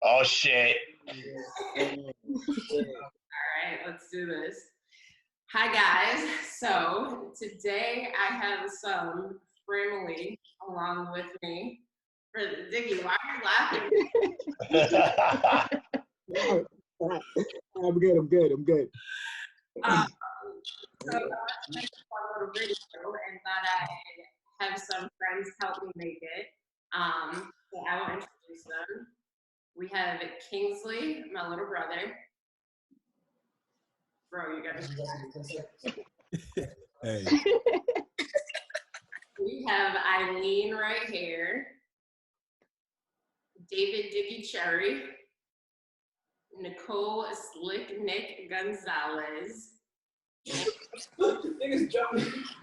Oh shit. All right, let's do this. Hi guys. So today I have some family along with me. For Diggy, why are you laughing? I'm good. So I wanted to make a fun little video and thought I'd have some friends help me make it. So I will introduce them. We have Kingsley, my little brother. Bro, you gotta. Hey. We have Eileen right here. David Diggy Cherry. Nicole Slick Nick Gonzalez.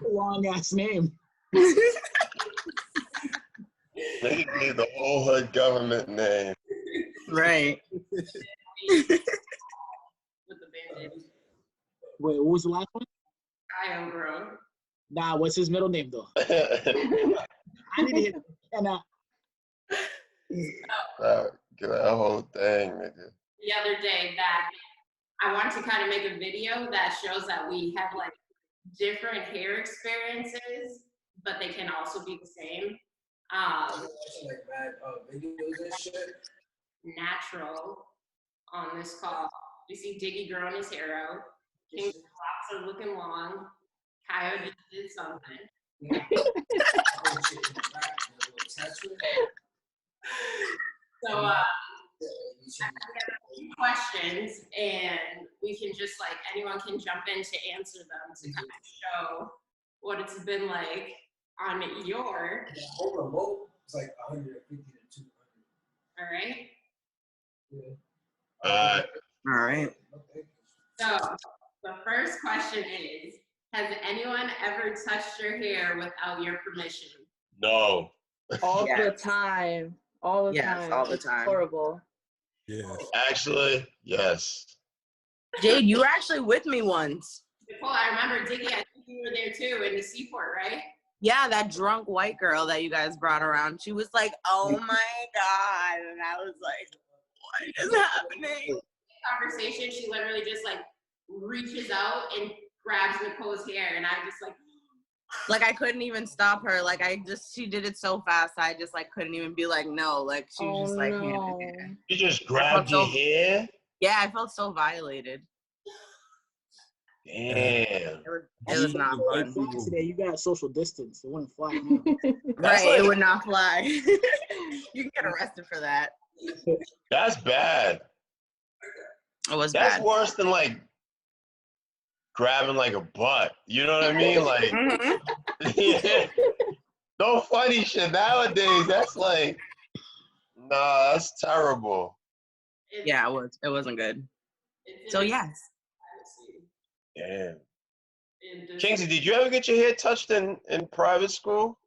Long ass name. They gave the whole hood government name. Right. With the bandage. Wait, what was the last one? Kyle, bro. Nah, what's his middle name though? I need to hit and Get that whole thing, nigga. The other day that I wanted to kind of make a video that shows that we have like different hair experiences, but they can also be the same. Like bad videos and shit. Natural on this call. You see Diggy growing his hair out. King's locks are looking long. Kyle just did something. So I have a few questions, and we can just like anyone can jump in to answer them to kind of show what it's been like on your. It's like 150 to 200. All right. Yeah. All right. So the first question is: has anyone ever touched your hair without your permission? No. All Yes. the time. All the Yes, time. all the It's time. horrible. Yes. Actually, yes. Jade, you were actually with me once. Nicole, I remember Diggy. I think you were there too in the seaport, right? Yeah, that drunk white girl that you guys brought around. She was like, "Oh my God," and I was like, "What is happening?" Conversation. She literally just like reaches out and grabs Nicole's hair, and I just like I couldn't even stop her. Like she did it so fast. I just like couldn't even be like, no. Like she was just like, no. You just grabbed your hair? Yeah, I felt so violated. Damn. It was not fun. Today you got social distance. It wouldn't fly. Now. Right, like- it would not fly. You can get arrested for that. That's bad. It was That's bad. worse than like grabbing like a butt. You know what I mean? Like, Mhm. yeah. No funny shit nowadays. That's like, nah, that's terrible. Yeah, it wasn't good. So yes. Damn. Kingsley, did you ever get your hair touched in private school?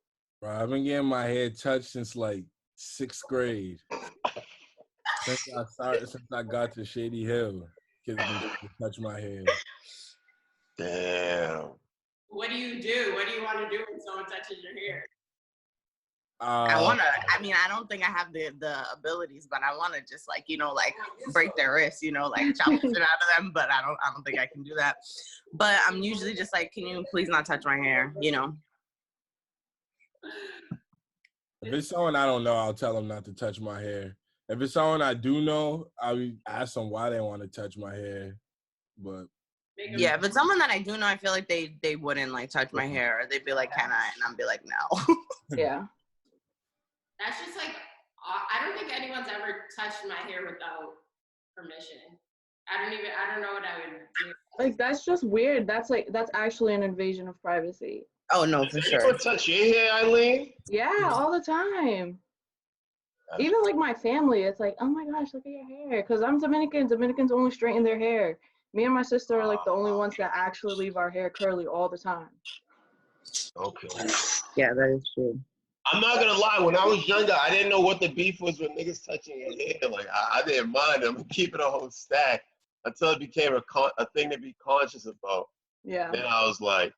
Bro, I've been getting my hair touched since like 6th grade. Since I got to Shady Hill, kids been touch my hair. Damn. what do you do? What do you want to do when someone touches your hair? I don't think I have the abilities, but I wanna just like, like break their wrists, like chop the shit out of them, but I don't think I can do that. But I'm usually just like, can you please not touch my hair, If it's someone I don't know, I'll tell them not to touch my hair. If it's someone I do know, I'll ask them why they want to touch my hair. But Yeah, but someone that I do know, I feel like they wouldn't like touch my hair, or they'd be like, can I? And I'd be like, no. Yeah. That's just like I don't think anyone's ever touched my hair without permission. I don't know what I would do. Like that's just weird. That's actually an invasion of privacy. Oh no, for sure. Anyone touch your hair, Eileen? Yeah, all the time. Even like my family, it's like, oh my gosh, look at your hair. Because I'm Dominican. Dominicans only straighten their hair. Me and my sister are like the only ones that actually leave our hair curly all the time. Okay. Yeah, that is true. I'm not gonna lie. When I was younger, I didn't know what the beef was with niggas touching your hair. Like I didn't mind them keeping a whole stack until it became a thing to be conscious about. Yeah. Then I was like,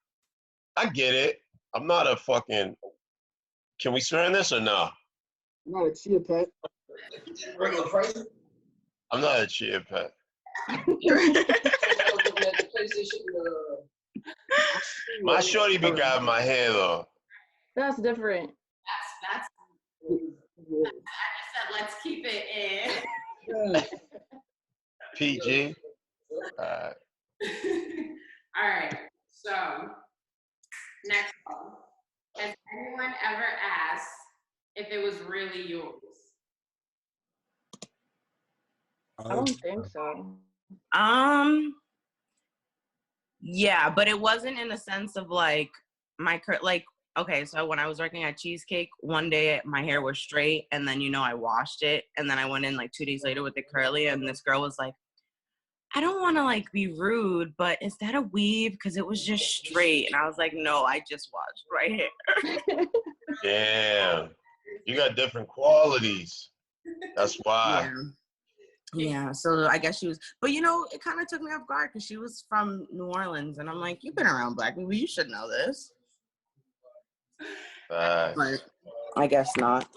I get it. I'm not a fucking. Can we swear in this or no? No, it's your pet. Regular price? I'm not a chia pet. My shorty be grabbing my hair though. That's different. That's I just said let's keep it in. PG. All right. So next one. Has anyone ever asked if it was really yours? I don't think so. Yeah, but it wasn't in the sense of like okay, so when I was working at Cheesecake, one day my hair was straight and then I washed it and then I went in like 2 days later with it curly and this girl was like, I don't want to like be rude, but is that a weave? Because it was just straight. And I was like, no, I just washed right here. Damn. You got different qualities. That's why. Yeah, so I guess she was, but it kind of took me off guard because she was from New Orleans, and I'm like, you've been around black people, you should know this. But I guess not.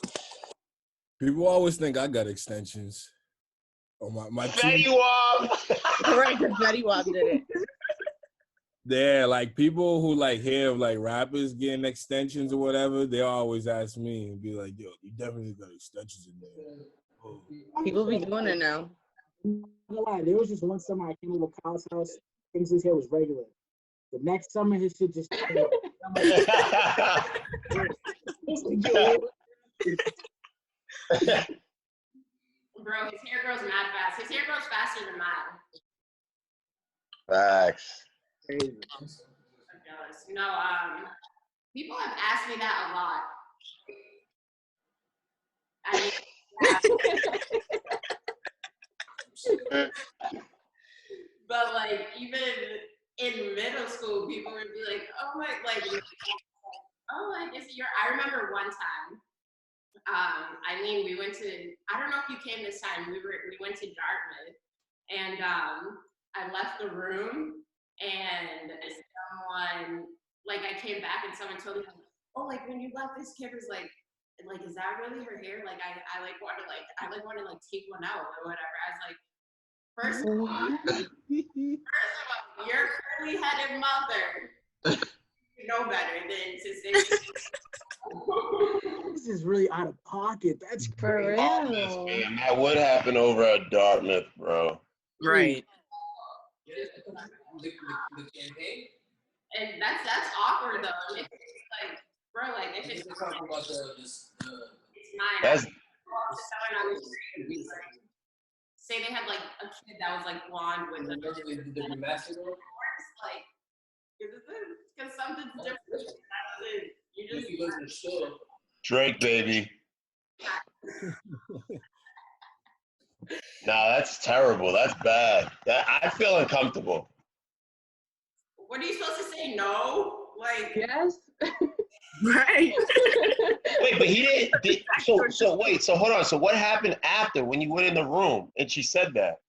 People always think I got extensions. Oh my Fetty Wap. Right, because Fetty Wap did it. Yeah, like people who like hear of like rappers getting extensions or whatever, they always ask me and be like, yo, you definitely got extensions in there. Oh. People be doing it now. I'm not gonna lie, there was just one summer I came over to Kyle's house, things his hair was regular. The next summer his shit just Bro, his hair grows mad fast. His hair grows faster than mine. Facts. I'm jealous. People have asked me that a lot. I mean, but like even in middle school, people would be like, "Oh my, like, I remember one time. Eileen, we went to. I don't know if you came this time. We went to Dartmouth, and I left the room, and someone I came back, and someone told me, "Oh, like when you left, this kid was like, is that really her hair? Like I want to take one out or whatever." I was like, first of all, your curly-headed mother you know better than to say. This is really out of pocket. That's For crazy. real. Man, that would happen over at Dartmouth, bro. Right. And that's awkward though. It's like, bro, like if it's mine. That's Walk to someone on the street and be like, say they had like a kid that was like blonde with them. Like, because something's different. You just Drake, baby. Nah, that's terrible. That's bad. I feel uncomfortable. What are you supposed to say? No? Like, Yes. Right. Wait, but he didn't. So hold on. So what happened after when you went in the room and she said that?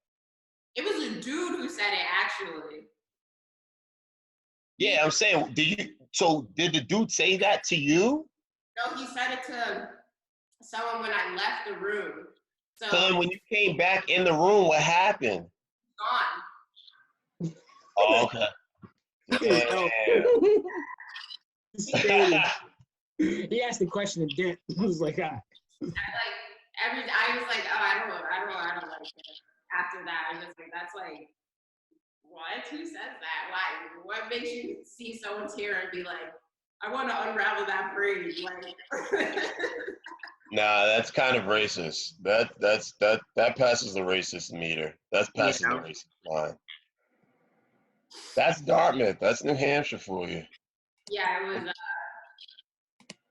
it was a dude who said it actually. Yeah, I'm saying, did the dude say that to you? No, he said it to someone when I left the room. So then when you came back in the room, what happened? Gone. Oh, okay. He asked the question and did. I was like, I was like, oh, I don't like it. After that, I was just like, that's like, what? Who says that? Why? What makes you see someone's hair and be like, I want to unravel that braid? Like, Nah, that's kind of racist. That passes the racist meter. That's passing the racist line. That's Dartmouth. That's New Hampshire for you. Yeah, it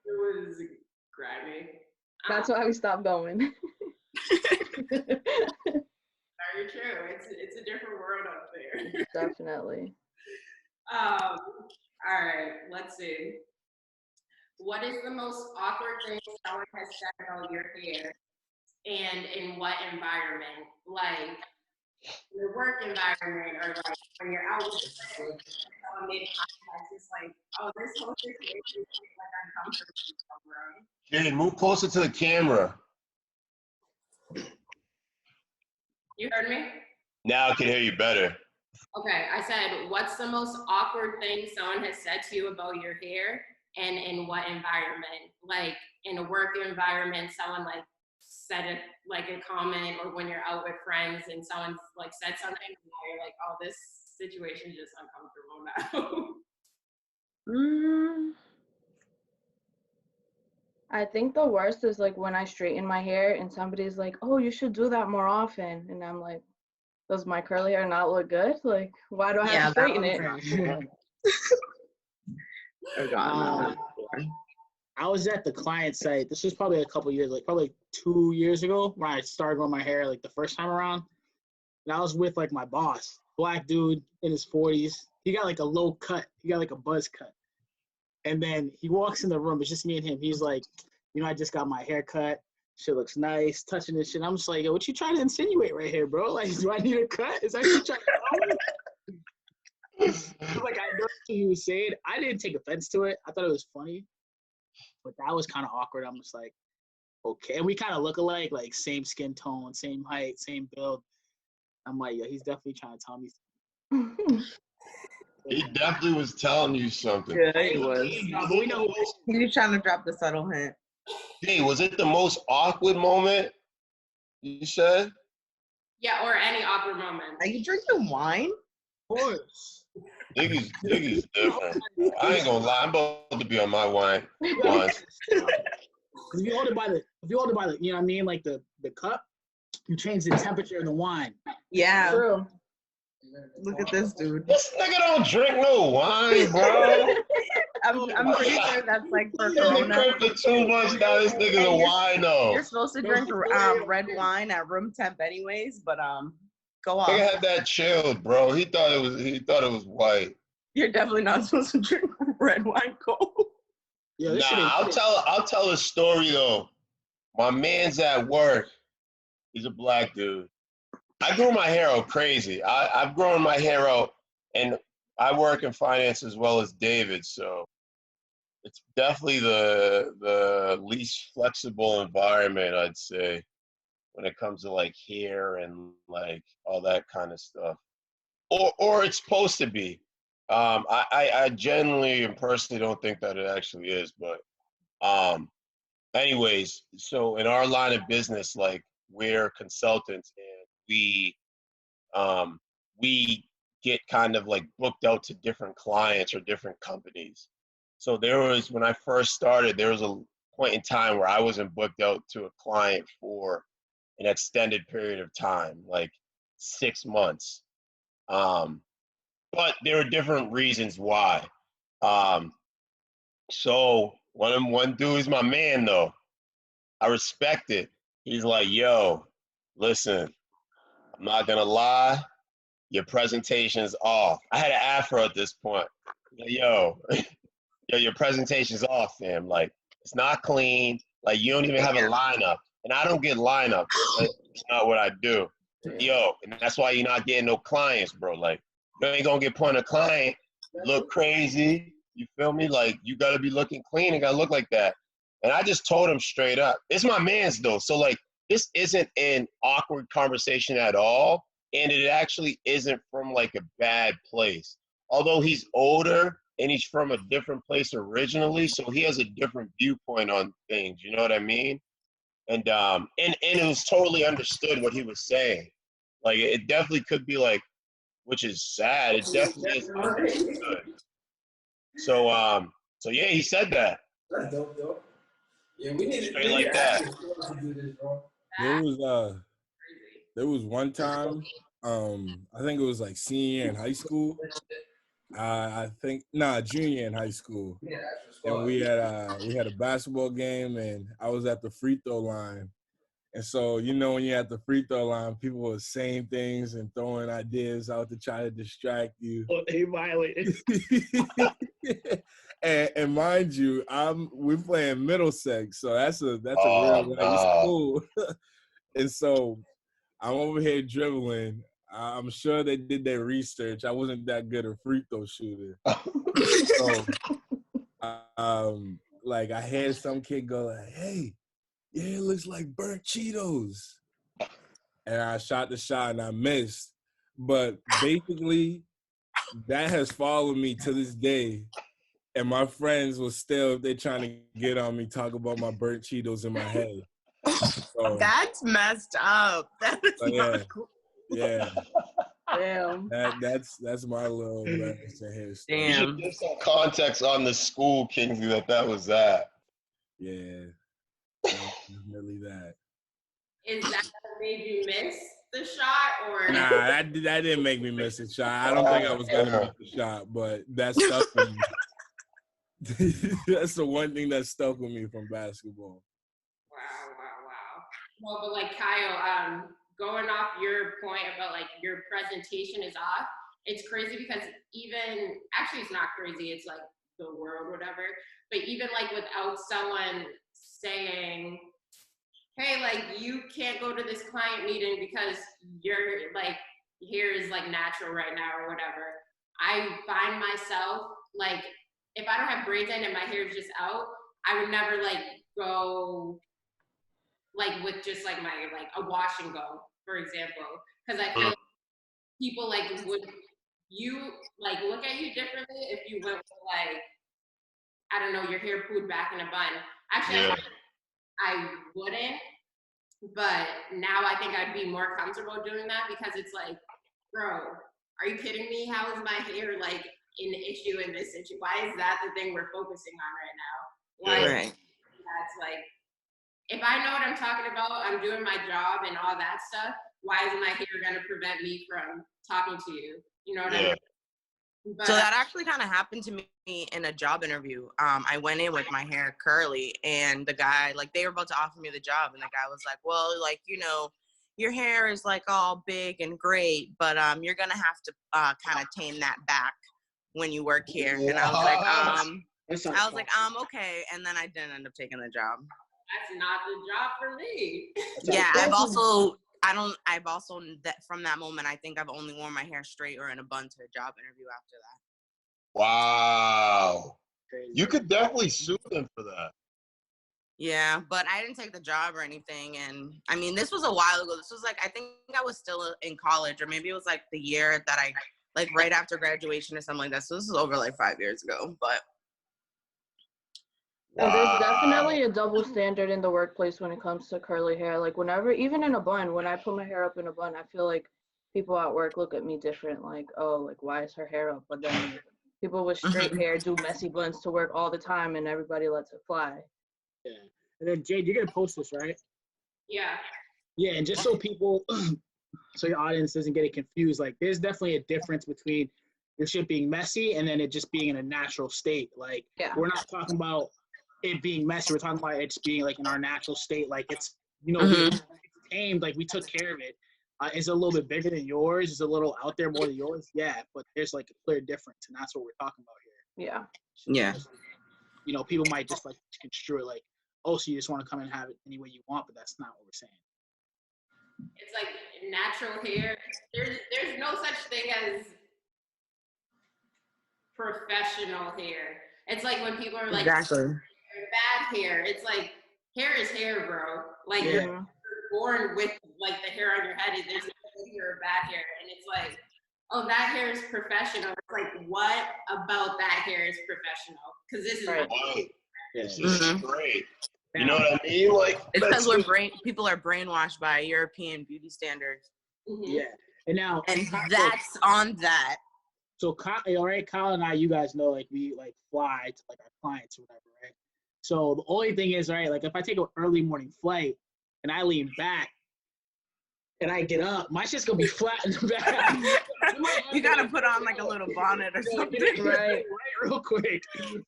was grimy. That's why we stopped going. Very true. It's a different world up there. Definitely. All right, let's see. What is the most awkward thing someone has said about your hair, and in what environment? Like your work environment, or like when you're out with friends, someone made contact. It's like, oh, this whole situation is like uncomfortable, bro. Jade, move closer to the camera. You heard me? Now I can hear you better. Okay, I said, what's the most awkward thing someone has said to you about your hair, and in what environment? Like in a work environment, someone like said it like a comment, or when you're out with friends and someone's like said something, and now you're like, oh, this situation is just uncomfortable now. I think the worst is like when I straighten my hair and somebody's like, oh, you should do that more often. And I'm like, does my curly hair not look good? Like, why do I have to straighten it? I was at the client site. This was probably a couple years, like probably 2 years ago, when I started growing my hair like the first time around. And I was with like my boss, black dude in his 40s. He got like a low cut. He got like a buzz cut. And then he walks in the room. It's just me and him. He's like, you know, I just got my hair cut. Shit looks nice. Touching this shit. I'm just like, yo, what you trying to insinuate right here, bro? Like, do I need a cut? Is that what you trying to tell me? Like, I know what he was saying. I didn't take offense to it. I thought it was funny. But that was kind of awkward. I'm just like, okay. And we kind of look alike, like same skin tone, same height, same build. I'm like, yo, he's definitely trying to tell me something. He definitely was telling you something. Yeah, he was. But we know He was trying to drop the subtle hint. Hey, was it the most awkward moment you said? Yeah, or any awkward moment. Are you drinking wine? of course. Niggas different. I ain't gonna lie, I'm about to be on my wine once. If you hold it by the, you know what I mean, like the cup, you change the temperature of the wine. Yeah. True. Look at this dude. This nigga don't drink no wine, bro. I'm pretty sure that's like for He's been in Corona. crib for 2 months now. This nigga's a wino. You're supposed to drink red wine at room temp anyways, but go off. Nigga had that chilled, bro. He thought it was white. You're definitely not supposed to drink red wine cold. Yeah, this shit Nah, ain't I'll tell a story though. My man's at work. He's a black dude. I grew my hair out crazy. I've grown my hair out, and I work in finance as well as David, so it's definitely the least flexible environment, I'd say, when it comes to like hair and like all that kind of stuff. Or it's supposed to be. I genuinely and personally don't think that it actually is, but anyways, so in our line of business, like we're consultants and we get kind of like booked out to different clients or different companies. So when I first started, there was a point in time where I wasn't booked out to a client for an extended period of time, like 6 months. But there are different reasons why. So one dude is my man though. I respect it. He's like, yo, listen, I'm not gonna lie, your presentation's off. I had an afro at this point. Like, yo, your presentation's off, fam. Like, it's not clean. Like, you don't even have a lineup. And I don't get lineups. That's not what I do. Yo, and that's why you're not getting no clients, bro. Like, you ain't gonna get put on a client, look crazy. You feel me? Like, you gotta be looking clean and gotta look like that. And I just told him straight up. It's my man's though. So like, this isn't an awkward conversation at all. And it actually isn't from like a bad place. Although he's older and he's from a different place originally, so he has a different viewpoint on things, you know what I mean? And it was totally understood what he was saying. Like, it definitely could be like, which is sad, it definitely is understood. So yeah, he said that. That's dope, though. Yeah, we need Straight like that. to do this, bro. There was one time, I think it was like senior in high school. Junior in high school. Yeah, And we had a basketball game, and I was at the free throw line. And so, you know, when you're at the free throw line, people were saying things and throwing ideas out to try to distract you. Oh, they violated. and mind you, we're playing Middlesex, so that's a real nice school. And so I'm over here dribbling. I'm sure they did their research. I wasn't that good a free throw shooter. So, like I had some kid go like, "Hey, yeah, it looks like burnt Cheetos." and I shot the shot and I missed. But basically, that has followed me to this day. And my friends will still, if they're trying to get on me, talk about my burnt Cheetos in my head. So, that's messed up. That is not cool. Yeah. Damn. That's my little embarrassing hair story. You should give some context on the school, Kingsley, that was at. Yeah. Really that. Is that what made you miss the shot, or? Nah, that didn't make me miss a shot. I don't think I was gonna miss the shot, but that stuck with me. That's the one thing that stuck with me from basketball. Wow. Well, but like Kyle, going off your point about like your presentation is off, it's crazy because actually it's not crazy, it's like the world, whatever, but even like without someone saying, hey, like you can't go to this client meeting because your like hair is like natural right now or whatever, I find myself like, if I don't have braids in and my hair is just out, I would never like go like with just like my like a wash and go, for example, because I feel like people like would look at you differently if you went with like, I don't know, your hair pulled back in a bun. Actually, I wouldn't, but now I think I'd be more comfortable doing that because it's like, bro, are you kidding me? How is my hair like an issue in this situation? Why is that the thing we're focusing on right now? Why that's like, if I know what I'm talking about, I'm doing my job and all that stuff, why is my hair gonna prevent me from talking to you? You know what I mean? But, so that actually kind of happened to me in a job interview. I went in with my hair curly, and the guy, like, they were about to offer me the job, and the guy was like, well, like, you know, your hair is like all big and great, but you're gonna have to kind of tame that back when you work here. And I was like, okay. And then I didn't end up taking the job. That's not the job for me. Yeah, I've also from that moment, I think I've only worn my hair straight or in a bun to a job interview after that. Wow. You could definitely sue them for that. Yeah, but I didn't take the job or anything. And I mean, this was a while ago. This was like, I think I was still in college, or maybe it was like the year that I, like right after graduation or something like that. So this is over like 5 years ago, but. And there's definitely a double standard in the workplace when it comes to curly hair. Like whenever, even in a bun, when I put my hair up in a bun, I feel like people at work look at me different. Like, oh, like why is her hair up? But then people with straight hair do messy buns to work all the time, and everybody lets it fly. Yeah. And then Jade, you're gonna post this, right? Yeah. Yeah, and just so people, so your audience doesn't get it confused, like there's definitely a difference between your shit being messy and then it just being in a natural state. Like, we're not talking about it being messy. We're talking about it just being like in our natural state. Like it's, you know, it's tamed, like we took care of it. It's a little bit bigger than yours. It's a little out there more than yours. Yeah, but there's like a clear difference, and that's what we're talking about here. Yeah. So, yeah. You know, people might just like construe it like, oh, so you just want to come and have it any way you want, but that's not what we're saying. It's like natural hair. There's no such thing as professional hair. It's like when people are like, bad hair. It's like, hair is hair, bro. Like you're born with like the hair on your head. There's no good hair or bad hair. And it's like, oh, that hair is professional. It's like, what about that hair is professional? Because this is this is great. You know what I mean? Like, it's because people are brainwashed by European beauty standards. Yeah. And now, that's on that. So, all right, Kyle and I, you guys know, like we like fly to like our clients or whatever, right? So the only thing is, right, like if I take an early morning flight and I lean back and I get up, my shit's gonna be flat in the back. You gotta put on like a little bonnet or something, right, real quick.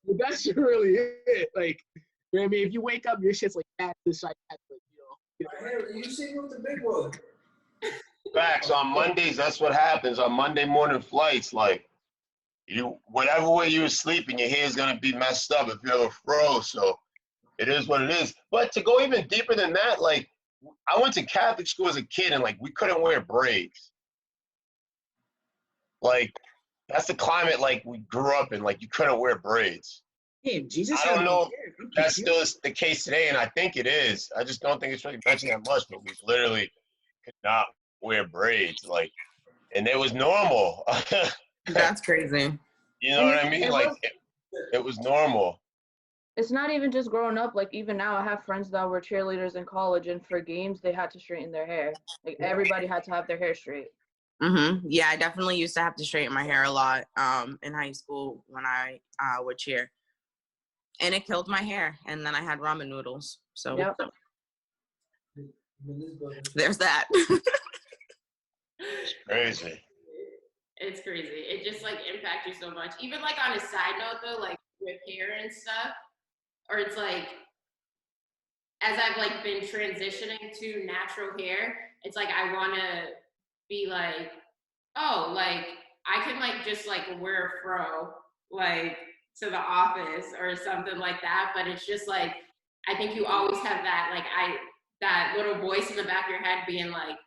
But that shit really it. Like, you know what I mean? If you wake up, your shit's like that, this like that, you know. You see with the big one. Facts. On Mondays, that's what happens. On Monday morning flights, like, whatever way you were sleeping, your hair's gonna be messed up if you have a fro. So it is what it is. But to go even deeper than that, like, I went to Catholic school as a kid, and like we couldn't wear braids. Like, that's the climate like we grew up in. Like, you couldn't wear braids. Damn, Jesus. I don't know if that's still the case today, and I think it is. I just don't think it's really mentioned that much. But we literally could not wear braids, like, and it was normal. That's crazy. You know what I mean? Like, it was normal. It's not even just growing up. Like, even now, I have friends that were cheerleaders in college, and for games, they had to straighten their hair. Like, everybody had to have their hair straight. Yeah, I definitely used to have to straighten my hair a lot in high school when I would cheer. And it killed my hair. And then I had ramen noodles. So Yep. there's that. It's crazy. It's crazy. It just like impacts you so much. Even like on a side note though, like with hair and stuff, or it's like as I've like been transitioning to natural hair, it's like I want to be like, oh, like I can like just like wear a fro like to the office or something like that. But it's just like I think you always have that like that little voice in the back of your head being like,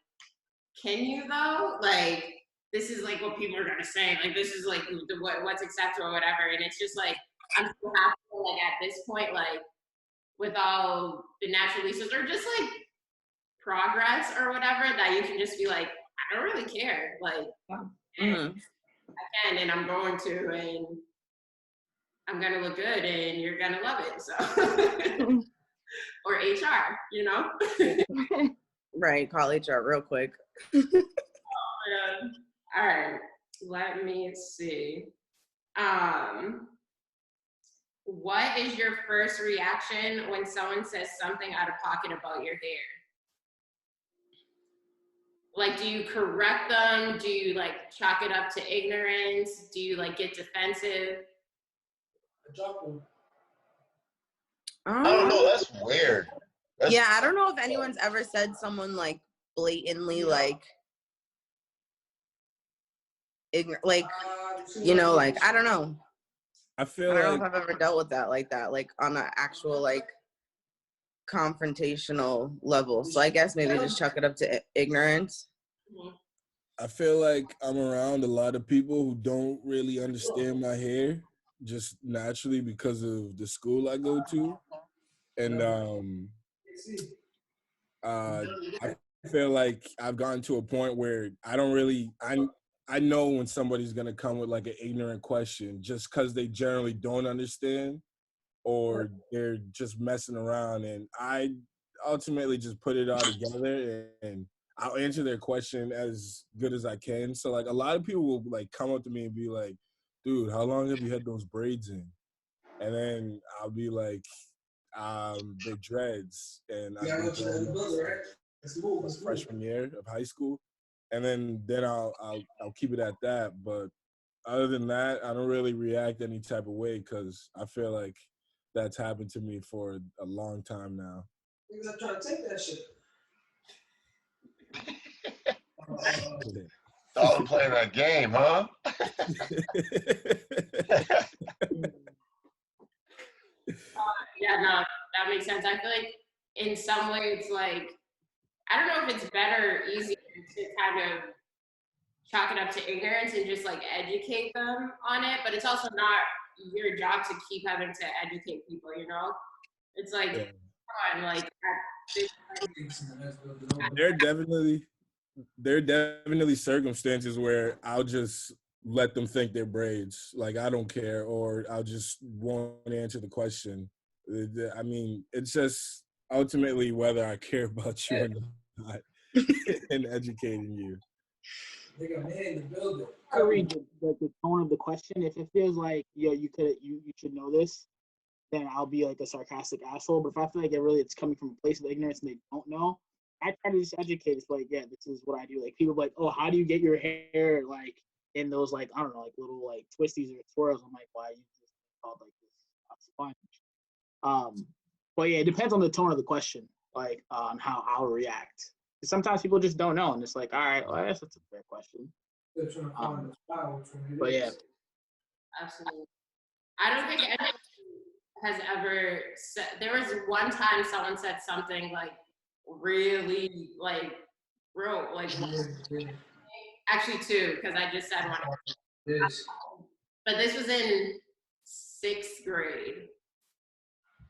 can you though? Like this is like what people are gonna say. Like this is like what's acceptable or whatever. And it's just like I'm so happy like at this point like with all the natural leases or just like progress or whatever that you can just be like I don't really care like I can and I'm going to and I'm gonna look good and you're gonna love it so or HR you know Right, call HR real quick. All right, let me see. What is your first reaction when someone says something out of pocket about your hair? Like, do you correct them? Do you like chalk it up to ignorance? Do you like get defensive? I don't know. That's weird. Yeah, I don't know if anyone's ever said someone like blatantly like ignorant, like you know, like I don't know. I I don't know if I've ever dealt with that, like on an actual like confrontational level. So I guess maybe just chuck it up to ignorance. I feel like I'm around a lot of people who don't really understand my hair just naturally because of the school I go to. And I feel like I've gotten to a point where I don't really, I know when somebody's going to come with like an ignorant question just because they generally don't understand or they're just messing around. And I ultimately just put it all together and I'll answer their question as good as I can. So like a lot of people will like come up to me and be like, dude, how long have you had those braids in? And then I'll be like, they're dreads. And I've been growing up since freshman year of high school. And then I'll keep it at that. But other than that, I don't really react any type of way because I feel like that's happened to me for a long time now. You're not trying to take that shit. Thought I'm playing that game, huh? Yeah, no, that makes sense. I feel like in some ways, like, I don't know if it's better or easier to kind of chalk it up to ignorance and just like educate them on it, but it's also not your job to keep having to educate people, you know? It's like, come on, like, there are definitely circumstances where I'll just let them think they're braids. Like, I don't care, or I'll just won't answer the question. I mean, it's just ultimately whether I care about you or not and educating you. I read the tone of the question. If it feels like you should know this, then I'll be like a sarcastic asshole. But if I feel like it's coming from a place of ignorance and they don't know, I try to just educate. It's like, yeah, this is what I do. Like people like, oh, how do you get your hair like in those like I don't know like little like twisties or swirls? I'm like, why you just called like this sponge? But yeah, it depends on the tone of the question, like on how I'll react. Sometimes people just don't know, and it's like, all right, well, I guess that's a fair question. But yeah, absolutely. I don't think anyone has ever said. There was one time someone said something like really like real like. Actually, two, because I just said one. But this was in 6th grade.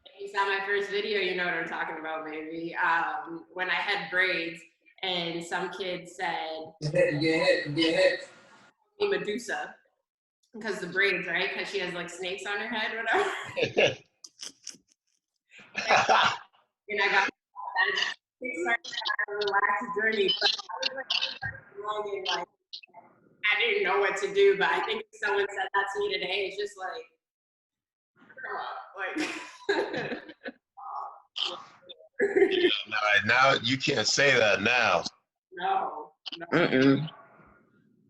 If you saw my first video, you know what I'm talking about, maybe. When I had braids, and some kid said, Get hit. Medusa, because the braids, right? Because she has like snakes on her head, whatever. And I got that relaxed journey. But I was like, I didn't know what to do, but I think if someone said that to me today, it's just like, now you can't say that now. No.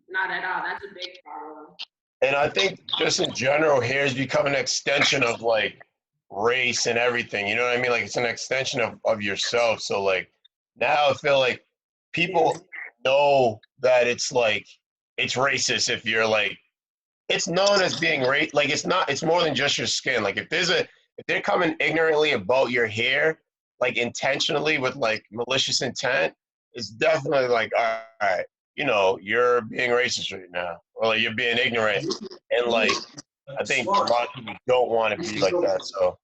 Not at all. That's a big problem. And I think just in general, hair has become an extension of like race and everything. You know what I mean? Like it's an extension of yourself. So like now I feel like people know that it's like it's racist if you're like it's known as being like it's not, it's more than just your skin. Like if they're coming ignorantly about your hair, like intentionally with like malicious intent, it's definitely like, all right, you know, you're being racist right now, or like you're being ignorant. And like, I think a lot of people don't want to be like that. So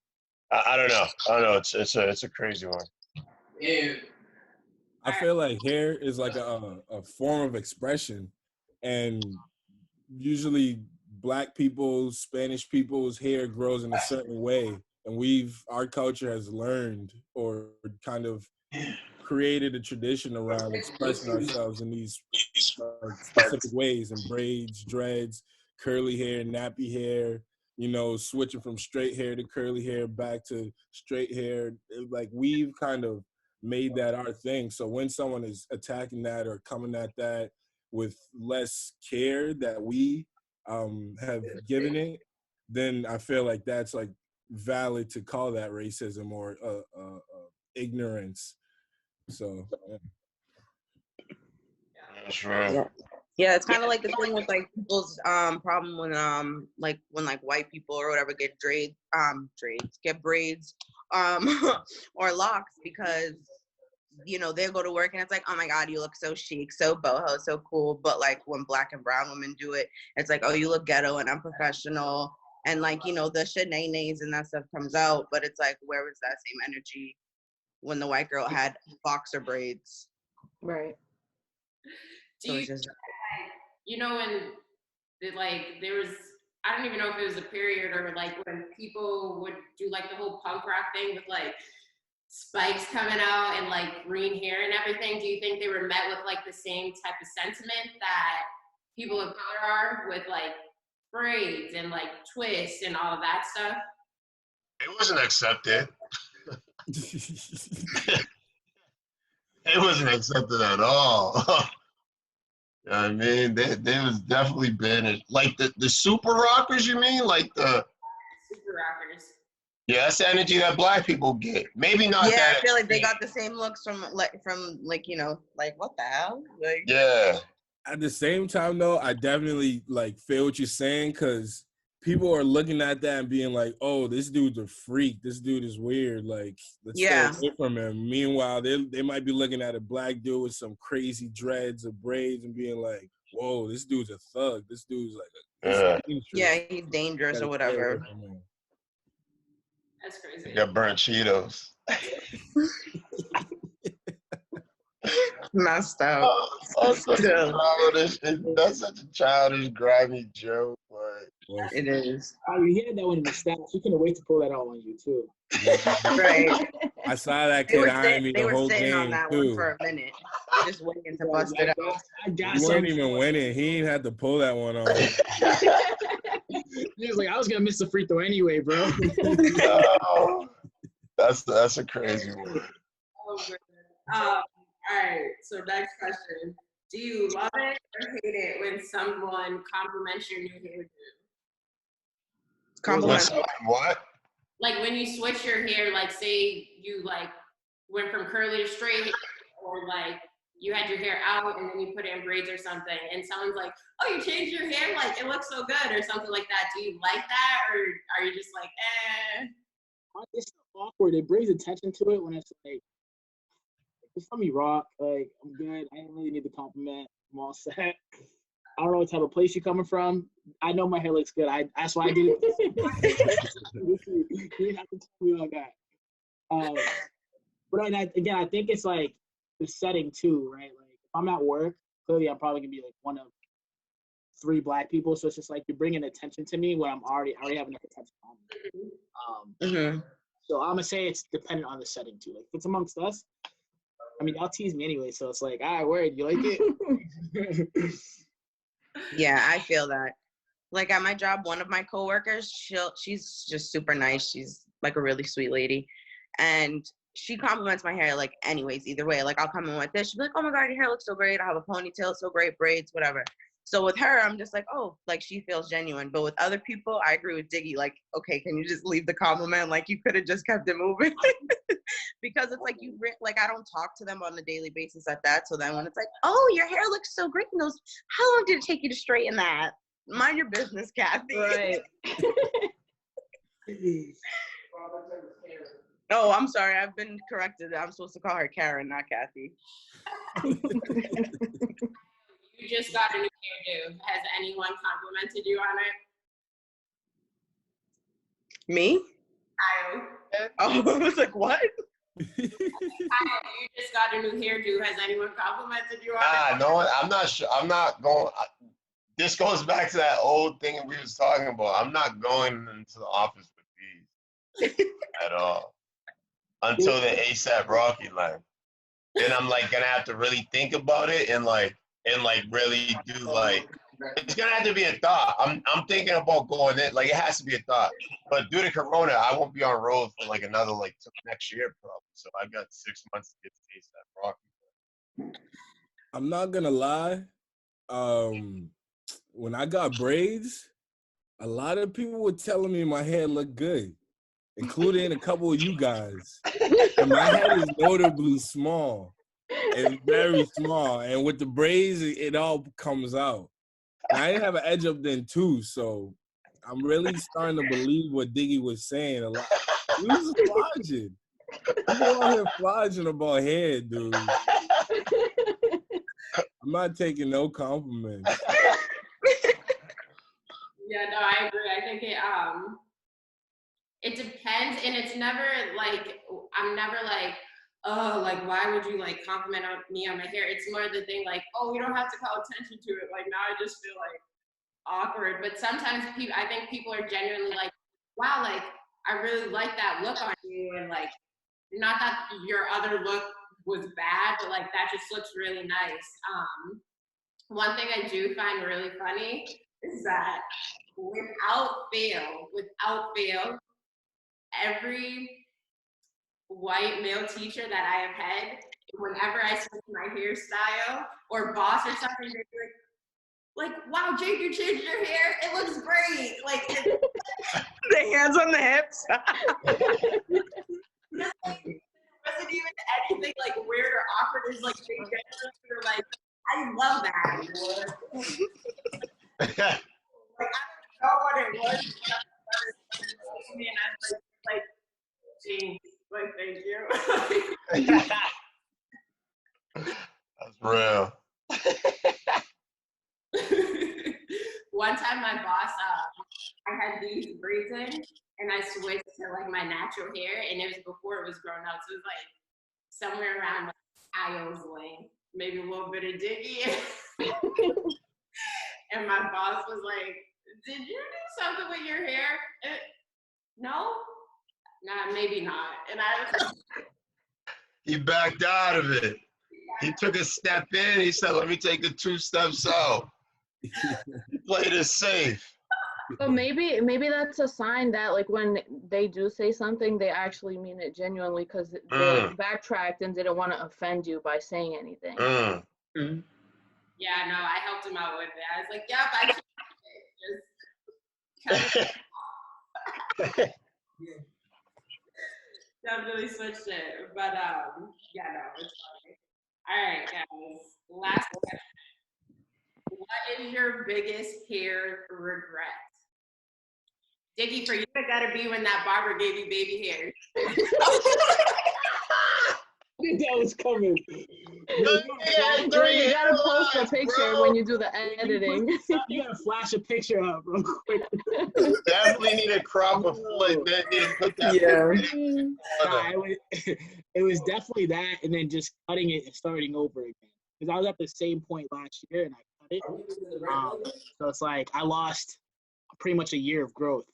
I don't know. It's a crazy one. Yeah. I feel like hair is like a form of expression, and usually Black people's, Spanish people's hair grows in a certain way, and our culture has learned or kind of created a tradition around expressing ourselves in these specific ways, in braids, dreads, curly hair, nappy hair, you know, switching from straight hair to curly hair back to straight hair. Like we've kind of made that our thing. So when someone is attacking that or coming at that with less care that we have given it, then I feel like that's like valid to call that racism or ignorance. So That's right. Yeah, it's kind of like the thing with like people's problem when when white people or whatever get braids or locks, because you know they go to work and it's like, oh my god, you look so chic, so boho, so cool. But like when Black and brown women do it, it's like, oh, you look ghetto and unprofessional, and like, you know, the shenanigans and that stuff comes out. But it's like, where was that same energy when the white girl had boxer braids? Right. Do you, you know, when there was, I don't even know if it was a period or like when people would do like the whole punk rock thing with like spikes coming out and like green hair and everything. Do you think they were met with like the same type of sentiment that people of color are with like braids and like twists and all of that stuff? It wasn't accepted. It wasn't accepted at all. You know what I mean? They was definitely banished. Like the super rockers, you mean? Like the super rockers. Yeah, that's the energy that Black people get. Maybe not that. Yeah, I feel like they got the same looks from you know, like what the hell? Like, yeah. At the same time though, I definitely like feel what you're saying, because people are looking at that and being like, oh, this dude's a freak. This dude is weird. Like, let's stay away from him. Meanwhile, they might be looking at a Black dude with some crazy dreads or braids and being like, whoa, this dude's a thug. This dude's like he's dangerous or whatever. That's crazy. You got burnt Cheetos. Messed up. That's such a childish, grimy joke. Like, it is. Oh, you hear that one in the stats. You couldn't wait to pull that out on you too. Right. I saw that kid eyeing me the whole game They were sitting on that too. one for a minute, just waiting to bust it out. He wasn't even winning. He ain't had to pull that one on. He was like, I was gonna miss the free throw anyway, bro. No. That's a crazy one. All right, so next question. Do you love it or hate it when someone compliments your new hairdo? Compliment what? Like when you switch your hair, like say you like went from curly to straight hair, or like you had your hair out and then you put it in braids or something, and someone's like, oh, you changed your hair, like it looks so good or something like that. Do you like that, or are you just like, eh? It's awkward. It brings attention to it when it's like, just let me rock. Like, I'm good. I don't really need the compliment. I'm all set. I don't know what type of place you're coming from. I know my hair looks good. That's why I did it. You didn't have to tell me all that. But again, I think it's like the setting too, right? Like if I'm at work, clearly I'm probably gonna be like one of 3 Black people, so it's just like you're bringing attention to me when I already have enough attention on me. So I'm gonna say it's dependent on the setting too. Like if it's amongst us, I mean, they'll tease me anyway, so it's like, all right, word, you like it? Yeah, I feel that. Like at my job, one of my coworkers, she's just super nice. She's like a really sweet lady, and she compliments my hair like anyways, either way. Like I'll come in with this, she'll be like, oh my God, your hair looks so great. I have a ponytail, so great, braids, whatever. So with her, I'm just like, oh, like she feels genuine. But with other people, I agree with Diggy. Like, okay, can you just leave the compliment? Like you could have just kept it moving. Because it's like like I don't talk to them on a daily basis at that. So then when it's like, oh, your hair looks so great, and those, how long did it take you to straighten that? Mind your business, Kathy. Right. Oh, I'm sorry. I've been corrected. I'm supposed to call her Karen, not Kathy. You just got a new hairdo. Has anyone complimented you on it? Me? Kyle. Oh, I was like, what? Kyle, you just got a new hairdo. Has anyone complimented you on it? No, I'm not sure. I'm not going. This goes back to that old thing we was talking about. I'm not going into the office with these at all until the ASAP Rocky line. Then I'm like gonna have to really think about it and really do like. It's gonna have to be a thought. I'm thinking about going in. Like it has to be a thought. But due to Corona, I won't be on road for like another till next year probably. So I've got 6 months to get to ASAP Rocky. I'm not gonna lie. When I got braids, a lot of people were telling me my hair looked good, including a couple of you guys. And my head is notably small. It's very small. And with the braids, it all comes out. And I didn't have an edge up then too, so I'm really starting to believe what Diggy was saying a lot. He was flogging. People out here flogging about hair, dude. I'm not taking no compliments. Yeah, no, I agree. I think it depends, and it's never like I'm never like, oh, like why would you like compliment me on my hair? It's more the thing like, oh, you don't have to call attention to it. Like now I just feel like awkward. But sometimes I think people are genuinely like, wow, like I really like that look on you, and like not that your other look was bad, but like that just looks really nice. One thing I do find really funny is that without fail, every white male teacher that I have had, whenever I switch my hairstyle or boss or something, they're like, wow, Jake, you changed your hair. It looks great. Like, the hands on the hips. It wasn't even anything like weird or awkward. It's like they genuinely were like, I love that. Like, I don't know what it was. And I was like, geez, like, thank you. That's real. One time my boss, I had these braids in and I switched to like my natural hair, and it was before it was grown out. So it was like somewhere around like Kyle's length, maybe a little bit of Diggy. And my boss was like, did you do something with your hair? No? Nah, maybe not. And I was like, He backed out of it. He took a step in. He said, let me take the 2 steps out. He played it safe. But maybe that's a sign that like when they do say something, they actually mean it genuinely because they backtracked and didn't want to offend you by saying anything. Yeah, no, I helped him out with it. I was like, yep, I changed it. Just definitely switched it. But yeah, no, it's funny. All right, guys. Last question. What is your biggest hair regret? Diggy, for you, it gotta be when that barber gave you baby hair. knew that was coming. You had three You gotta post a hairlines, picture bro. when you do the editing. You gotta flash a picture up real quick. Definitely need to crop before it. Then need to put that Yeah. picture Nah, it was definitely that, and then just cutting it and starting over again. Because I was at the same point last year, and I cut it. So it's like I lost pretty much a year of growth.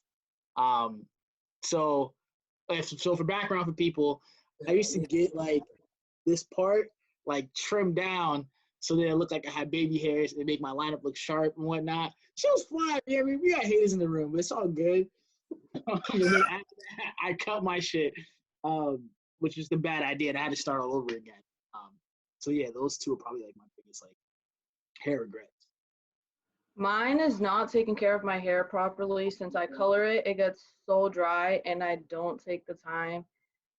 So for background for people, I used to get like this part like trimmed down so that it looked like I had baby hairs and make my lineup look sharp and whatnot. She was fine. Yeah, I mean, we got haters in the room, but it's all good. And then after that, I cut my shit, which was the bad idea, and I had to start all over again. So yeah, those two are probably like my biggest like hair regrets. Mine is not taking care of my hair properly. Since I color it, it gets so dry, and I don't take the time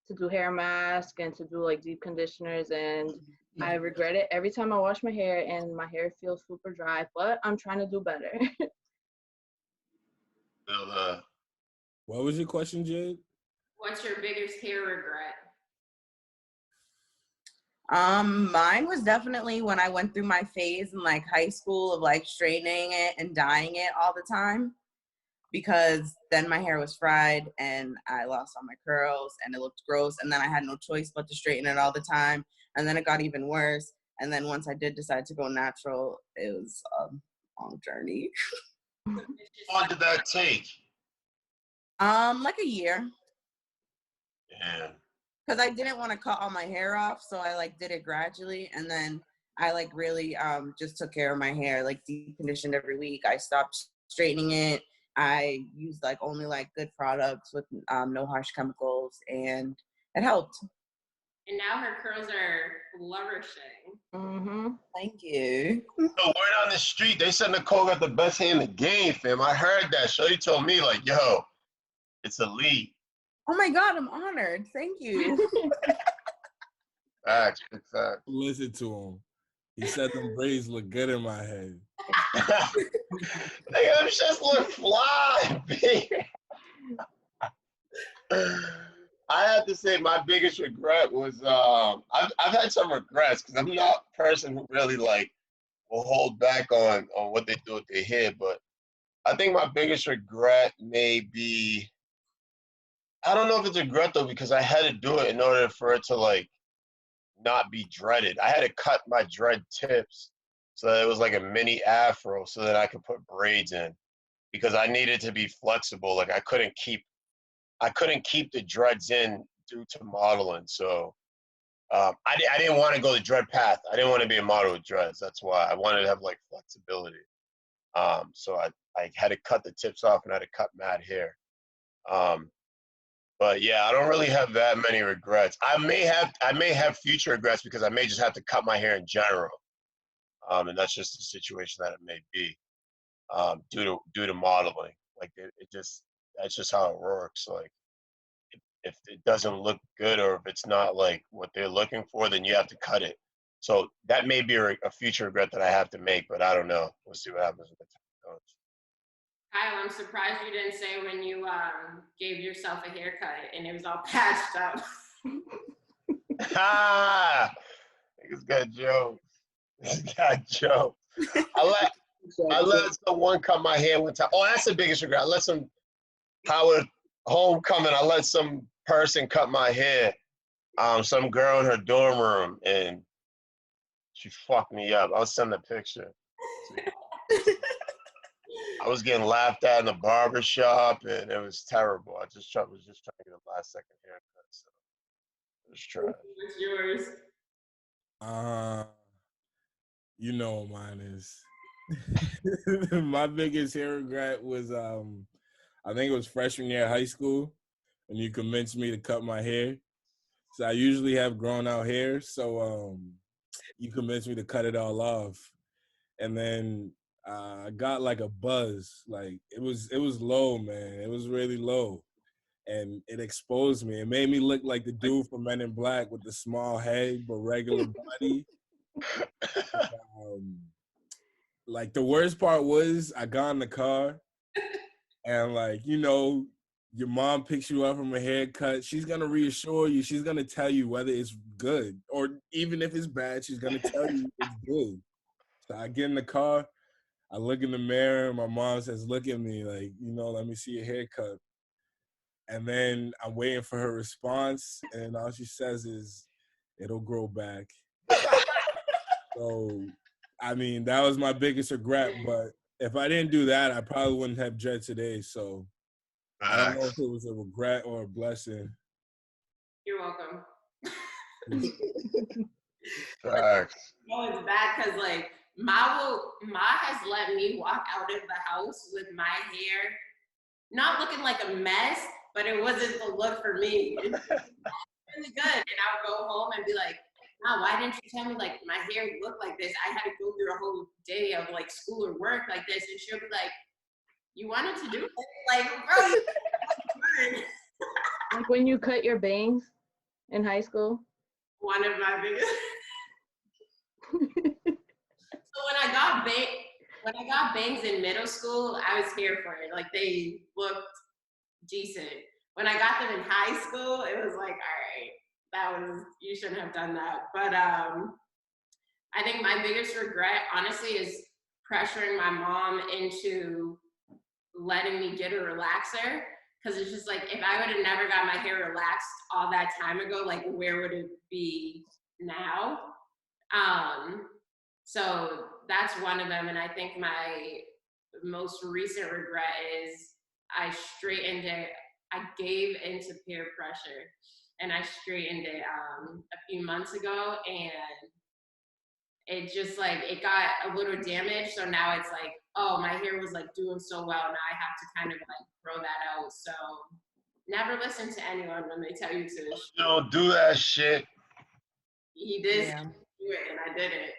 to do hair mask and to do like deep conditioners, and I regret it every time I wash my hair, and my hair feels super dry, but I'm trying to do better. What was your question, Jade? What's your biggest hair regret? Mine was definitely when I went through my phase in like high school of like straightening it and dyeing it all the time, because then my hair was fried and I lost all my curls and it looked gross, and then I had no choice but to straighten it all the time, and then it got even worse. And then once I did decide to go natural, it was a long journey. How long did that take? Like a year. Yeah. Because I didn't want to cut all my hair off, so I like did it gradually, and then I like really just took care of my hair, like deep conditioned every week. I stopped straightening it. I used like only like good products with no harsh chemicals, and it helped. And now her curls are flourishing. Mm-hmm. Thank you. No, word on the street, they said Nicole got the best hair in the game, fam. I heard that. Shorty told me, like, yo, it's elite. Oh my God, I'm honored. Thank you. Facts, big facts. Listen to him. He said them braids look good in my head. Nigga, them shits look fly, B. I have to say my biggest regret was I've had some regrets because I'm not a person who really like will hold back on what they do with their hair, but I think my biggest regret may be, I don't know if it's a regret though, because I had to do it in order for it to like not be dreaded. I had to cut my dread tips so that it was like a mini afro so that I could put braids in, because I needed to be flexible. Like I couldn't keep the dreads in due to modeling. So I didn't want to go the dread path. I didn't want to be a model with dreads. That's why I wanted to have like flexibility. So I had to cut the tips off and I had to cut mad hair. But yeah, I don't really have that many regrets. I may have future regrets because I may just have to cut my hair in general. And that's just the situation that it may be due to modeling. Like that's just how it works. Like if it doesn't look good or if it's not like what they're looking for, then you have to cut it. So that may be a future regret that I have to make, but I don't know. We'll see what happens with the time goes. Kyle, I'm surprised you didn't say when you gave yourself a haircut and it was all patched up. Ah, niggas got jokes. Niggas got jokes. I let someone cut my hair one time. Oh, that's the biggest regret. I let some Howard homecoming. I let some person cut my hair. Some girl in her dorm room, and she fucked me up. I'll send a picture. I was getting laughed at in the barber shop, and it was terrible. I was just trying to get a last second haircut, so it was trash. What's yours? You know what mine is. My biggest hair regret was I think it was freshman year of high school, and you convinced me to cut my hair. So I usually have grown out hair, so you convinced me to cut it all off, and then I got like a buzz. Like it was low, man. It was really low, and it exposed me. It made me look like the dude from Men in Black with the small head but regular body. Like the worst part was I got in the car, and like, you know, your mom picks you up from a haircut, she's going to reassure you. She's going to tell you whether it's good or even if it's bad, she's going to tell you it's good. So I get in the car, I look in the mirror, my mom says, look at me, like, let me see your haircut. And then I'm waiting for her response, and all she says is, it'll grow back. So, I mean, that was my biggest regret, but if I didn't do that, I probably wouldn't have dread today. So I don't know if it was a regret or a blessing. You're welcome. Facts. No, it's bad because like Ma has let me walk out of the house with my hair not looking like a mess, but it wasn't the look for me. It's really good. And I would go home and be like, "Mom, why didn't you tell me like my hair looked like this? I had to go through a whole day of like school or work like this." And she'll be like, "You wanted to do it?" Like, bro, you like when you cut your bangs in high school. One of my biggest. So when I got bangs in middle school, I was here for it. Like they looked decent. When I got them in high school, it was like, all right, you shouldn't have done that. But I think my biggest regret, honestly, is pressuring my mom into letting me get a relaxer. Because it's just like, if I would have never got my hair relaxed all that time ago, like where would it be now? So that's one of them. And I think my most recent regret is I gave into peer pressure and I straightened it a few months ago, and it just like, it got a little damaged. So now it's like, oh, my hair was like doing so well. Now I have to kind of like throw that out. So never listen to anyone when they tell you to. Don't do that shit. He did do it and I did it.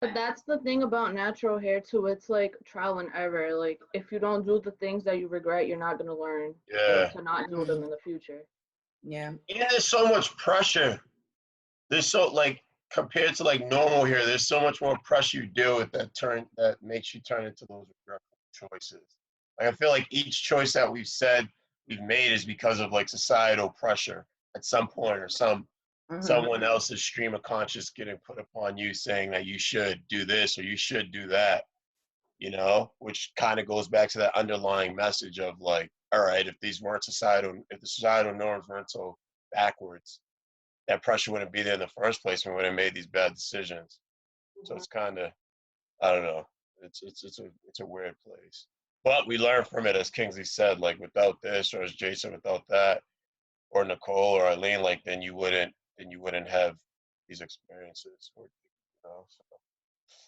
But that's the thing about natural hair too. It's like trial and error. Like if you don't do the things that you regret, you're not gonna learn to not do them in the future. Yeah. And there's so much pressure. There's so like compared to like normal hair, there's so much more pressure you deal with that makes you turn into those regretful choices. Like I feel like each choice that we've made is because of like societal pressure at some point, or someone else's stream of conscious getting put upon you saying that you should do this or you should do that, which kind of goes back to that underlying message of like, all right, if the societal norms weren't so backwards, that pressure wouldn't be there in the first place when we would have made these bad decisions. So it's kind of, I don't know, it's a weird place. But we learn from it, as Kingsley said, like without this, or as Jason, without that, or Nicole or Eileen, like then you wouldn't have these experiences. So.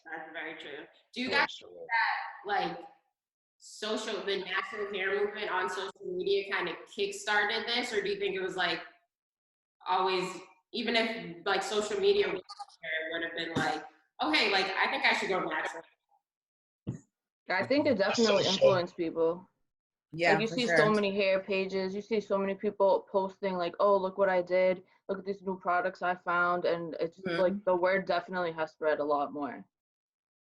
That's very true. Do you guys think that like the natural hair movement on social media kind of kickstarted this, or do you think it was like always, even if like social media would have been like, okay, like I think I should go natural? I think it definitely influenced people. Yeah, like you see so many hair pages, you see so many people posting like, oh, look what I did, look at these new products I found, and it's like the word definitely has spread a lot more.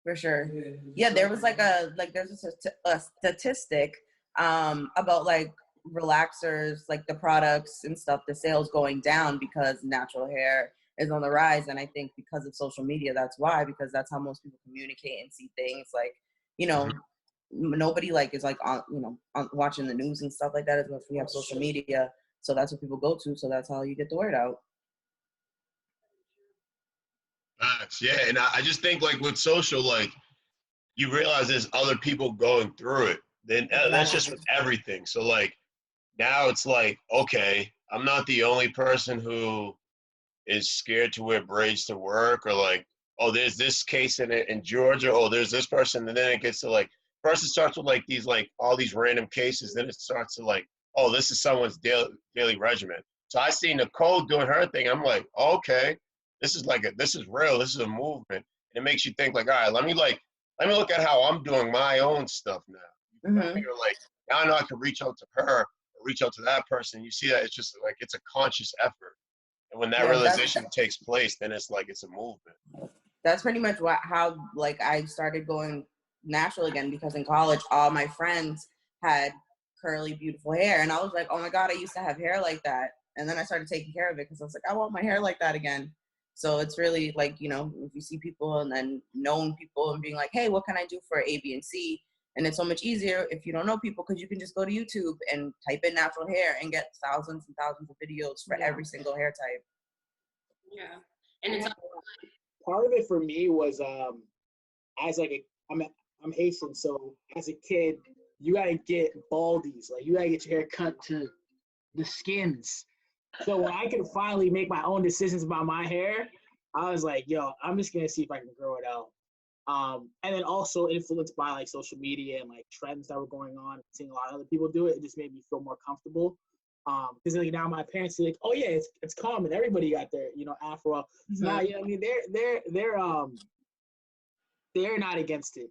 For sure. Yeah, there was there's a statistic about like relaxers, like the products and stuff, the sales going down because natural hair is on the rise. And I think because of social media, that's why, because that's how most people communicate and see things. Like, nobody like is like on watching the news and stuff like that as much when you have social media. So that's what people go to. So that's how you get the word out. Yeah, and I just think like with social, like you realize there's other people going through it. Then that's just with everything. So like now it's like, okay, I'm not the only person who is scared to wear braids to work, or like, oh, there's this case in Georgia. Oh, there's this person, and then it gets to like, first it starts with like these like all these random cases. Then it starts to like, oh, this is someone's daily regimen. So I see Nicole doing her thing. I'm like, oh, okay. This is real. This is a movement. And it makes you think like, all right, let me look at how I'm doing my own stuff now. You're like, now I know I can reach out to her, or reach out to that person. You see that it's just like, it's a conscious effort. And when that realization takes place, then it's like, it's a movement. That's pretty much how like I started going natural again, because in college, all my friends had curly, beautiful hair. And I was like, oh my God, I used to have hair like that. And then I started taking care of it because I was like, I want my hair like that again. So it's really like, you know, if you see people and then known people and being like, hey, what can I do for A, B, and C? And it's so much easier if you don't know people because you can just go to YouTube and type in natural hair and get thousands and thousands of videos for every single hair type. Yeah. And it's part of it for me was as like I'm Haitian, so as a kid, you gotta get baldies, like you gotta get your hair cut to the skins. So when I could finally make my own decisions about my hair, I was like, yo, I'm just gonna see if I can grow it out. And then also influenced by like social media and like trends that were going on, seeing a lot of other people do it, it just made me feel more comfortable. Because like now my parents are like, oh yeah, it's common. Everybody got their, you know, afro. So now, you know, I mean, they're not against it.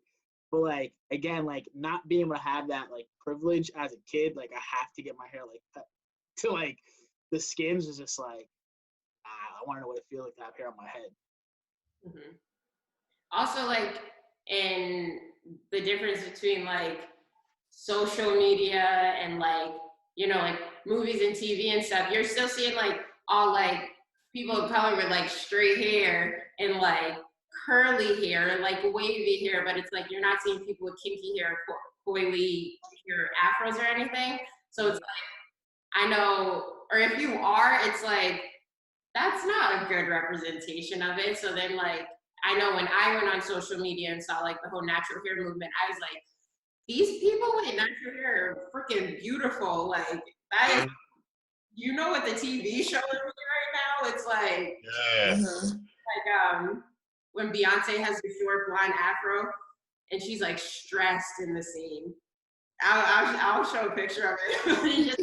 But like again, like not being able to have that like privilege as a kid, like I have to get my hair like cut to like the skins is just like I want to know what it feels like to have hair on my head. Mm-hmm. Also, like, in the difference between like social media and like, you know, like movies and TV and stuff, you're still seeing like all like people of color with like straight hair and like curly hair and like wavy hair, but it's like you're not seeing people with kinky hair, coily hair afros or anything. So it's like, I know, or if you are, it's like, that's not a good representation of it. So then like, I know when I went on social media and saw like the whole natural hair movement, I was like, these people with natural hair are freaking beautiful. Like that is, you know what the TV show is right now? It's like, like when Beyonce has the short blonde afro and she's like stressed in the scene. I'll show a picture of it.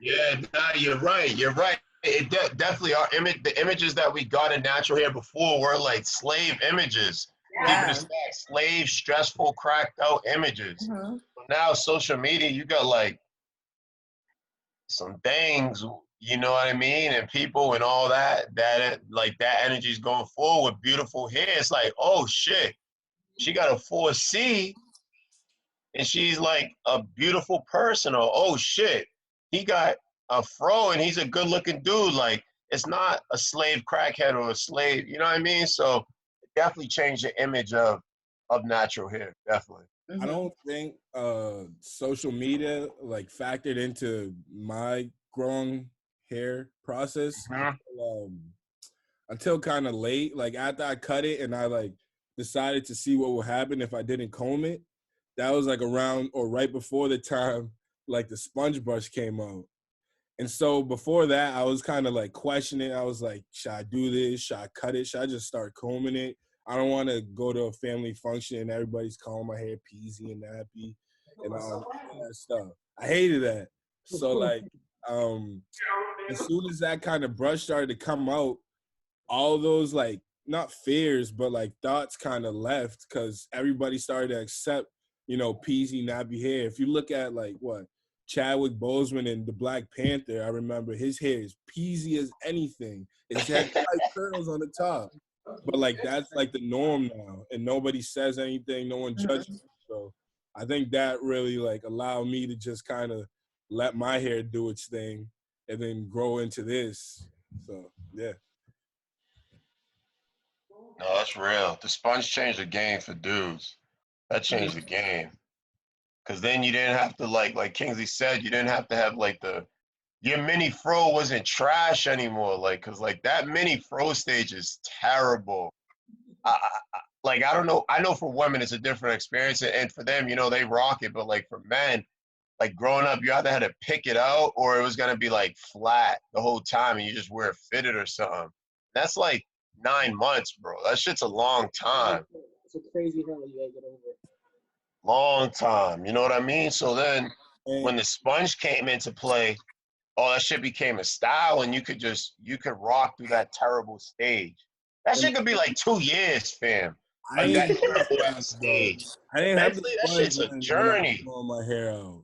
Yeah, nah, you're right. You're right. It definitely are. The images that we got in natural hair before were like slave images. Yeah. People just like slave, stressful, cracked out images. Now social media, you got like some things, you know what I mean, and people and all that like that energy is going forward with beautiful hair. It's like, oh shit, she got a 4C and she's like a beautiful person, or oh shit, he got a fro and he's a good looking dude. Like, it's not a slave crackhead or a slave, you know what I mean? So it definitely changed the image of natural hair, definitely. I don't think social media like factored into my growing hair process until kind of late. Like after I cut it and I like decided to see what would happen if I didn't comb it. That was like around or right before the time like the sponge brush came out. And so before that, I was kind of like questioning. I was like, should I do this? Should I cut it? Should I just start combing it? I don't want to go to a family function and everybody's calling my hair peasy and nappy and all that stuff. I hated that. So like, as soon as that kind of brush started to come out, all those like, not fears, but like thoughts kind of left because everybody started to accept, you know, peasy, nappy hair. If you look at like what? Chadwick Boseman in the Black Panther, I remember his hair is peasy as anything. It had tight curls on the top. But like that's like the norm now, and nobody says anything, no one judges me. So I think that really like allowed me to just kind of let my hair do its thing and then grow into this. So yeah. No, that's real. The sponge changed the game for dudes. That changed the game. Cause then you didn't have to like Kingsley said, you didn't have to have like your mini fro wasn't trash anymore. Like, cause like that mini fro stage is terrible. Like, I don't know. I know for women it's a different experience, and for them, you know, they rock it. But like for men, like growing up, you either had to pick it out or it was gonna be like flat the whole time, and you just wear it fitted or something. That's like 9 months, bro. That shit's a long time. It's a crazy hell you gotta get over it. Long time, you know what I mean? So then when the sponge came into play, all that shit became a style and you could rock through that terrible stage. That shit could be like 2 years, fam. Like that terrible stage. I didn't have Mentally, that shit's a journey. Pulling my hair out.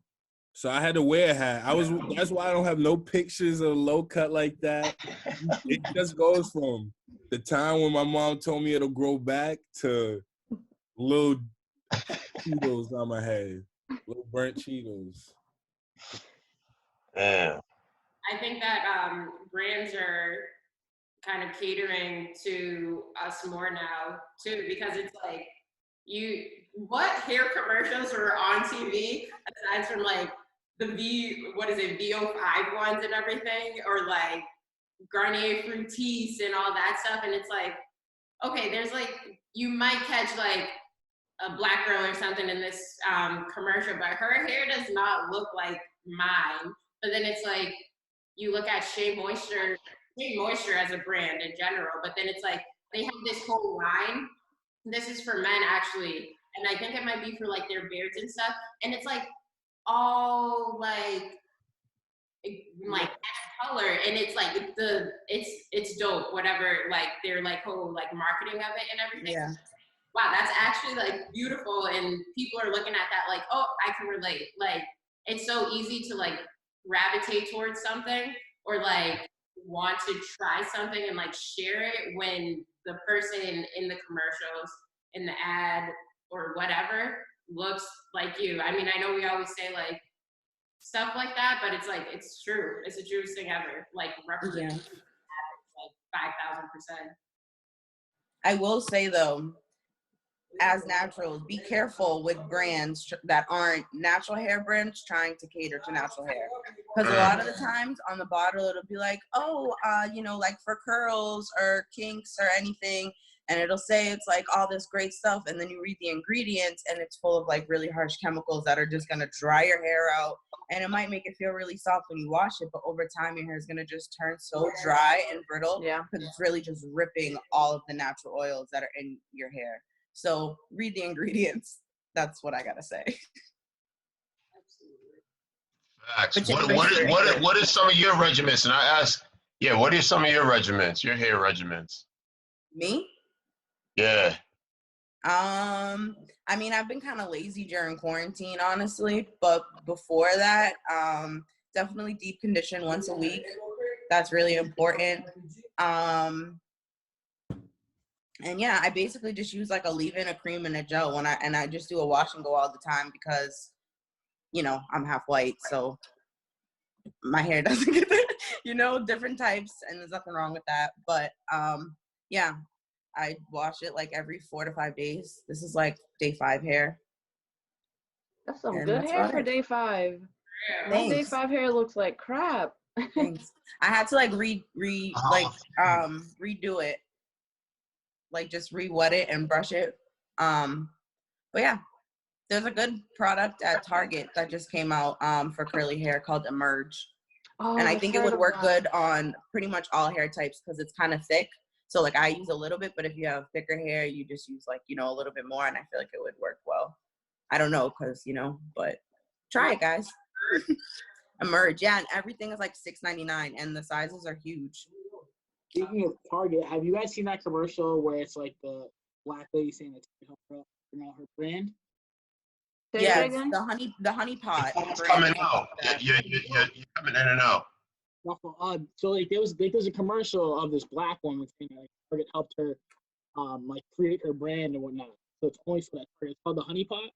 So I had to wear a hat. That's why I don't have no pictures of low cut like that. It just goes from the time when my mom told me it'll grow back to little Cheetos on my head, little burnt Cheetos. Yeah. I think that brands are kind of catering to us more now too, because it's like what hair commercials are on TV aside from like the VO5 ones and everything, or like Garnier Fructis and all that stuff, and it's like, okay, there's like, you might catch like a black girl or something in this commercial, but her hair does not look like mine. But then it's like, you look at Shea Moisture as a brand in general, but then it's like, they have this whole line. This is for men actually, and I think it might be for like their beards and stuff. And it's like all like color, and it's like it's dope. Whatever, like their like whole like marketing of it and everything. Yeah. Wow, that's actually like beautiful, and people are looking at that like, oh, I can relate. Like, it's so easy to like gravitate towards something or like want to try something and like share it when the person in the commercials, in the ad or whatever looks like you. I mean, I know we always say like stuff like that, but it's like, it's true. It's the truest thing ever. Like representation like 5,000%. I will say though, as naturals, be careful with brands that aren't natural hair brands trying to cater to natural hair. Because a lot of the times on the bottle, it'll be like, oh, you know, like for curls or kinks or anything. And it'll say it's like all this great stuff. And then you read the ingredients and it's full of like really harsh chemicals that are just going to dry your hair out. And it might make it feel really soft when you wash it, but over time your hair is going to just turn so dry and brittle. Yeah. Because it's really just ripping all of the natural oils that are in your hair. So read the ingredients. That's what I gotta say. Facts. What is some of your regimens? And I ask, yeah, what are some of your regimens? Your hair regimens? Me? Yeah. I mean, I've been kind of lazy during quarantine, honestly. But before that, definitely deep condition once a week. That's really important. And yeah, I basically just use like a leave-in, a cream, and a gel I just do a wash and go all the time because, you know, I'm half white, so my hair doesn't get it, you know, different types, and there's nothing wrong with that. But yeah, I wash it like every 4 to 5 days. This is like day 5 hair. That's some good hair for day 5. My day 5 hair looks like crap. Thanks. I had to like redo it. Like just re-wet it and brush it. But yeah, there's a good product at Target that just came out for curly hair called Emerge. Oh, and I think it would work good on pretty much all hair types because it's kind of thick. So like I use a little bit, but if you have thicker hair, you just use like, you know, a little bit more, and I feel like it would work well. I don't know, because, you know, but try it, guys. Emerge, yeah, and everything is like $6.99 and the sizes are huge. Speaking of Target, have you guys seen that commercial where it's like the black lady saying that her brand? Yeah, the honey pot. It's coming out. You're coming in and out. So like there was a commercial of this black woman saying like Target helped her like create her brand and whatnot. So it's only for that Target. It's called the honey pot,